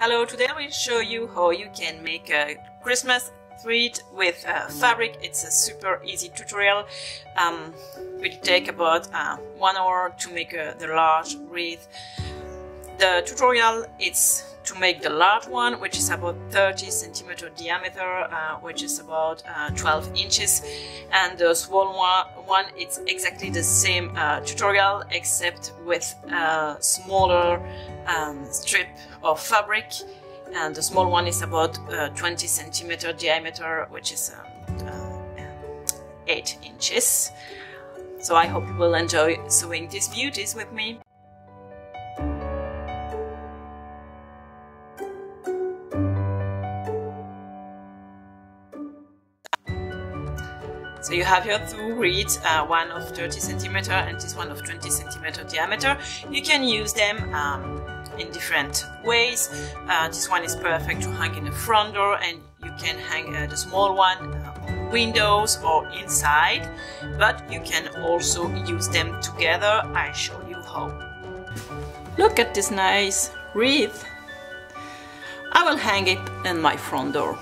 Hello, today I will show you how you can make a Christmas wreath with fabric. It's a super easy tutorial. It will take about 1 hour to make the large wreath. The tutorial is to make the large one, which is about 30 centimeter diameter, which is about 12 inches, and the small one it's exactly the same tutorial except with a smaller strip of fabric, and the small one is about 20 centimeter diameter, which is 8 inches. So I hope you will enjoy sewing these beauties with me. So you have your two wreaths, one of 30 centimeter and this one of 20 centimeter diameter. You can use them in different ways. This one is perfect to hang in the front door, and you can hang the small one on windows or inside, but you can also use them together. I'll show you how. Look at this nice wreath. I will hang it in my front door.